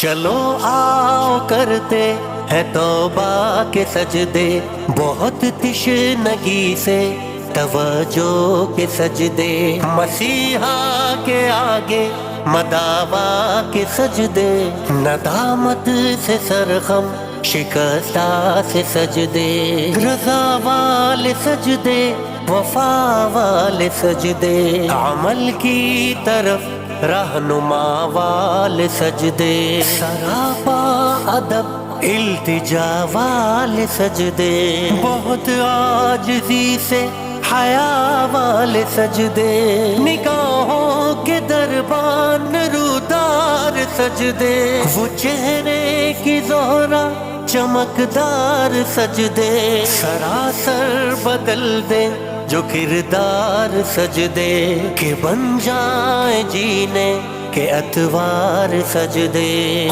چلو آؤ کرتے ہے توبہ کے سجدے، بہت تشنگی سے توجہ کے سجدے، مسیحا کے آگے مداوا کے سجدے، ندامت سے سرخم شکستہ سے سجدے، رضا والے سجدے، وفا والے سجدے، عمل کی طرف رہنما والے سجدے، سراپا ادب التجا والے سجدے، بہت عاجزی سے حیا والے سجدے، نگاہوں کے دربان رودار سجدے، وہ چہرے کی زہرا چمکدار سجدے، سراسر بدل دے جو کردار سجدے، کہ بن جائیں جینے کے اتوار سجدے۔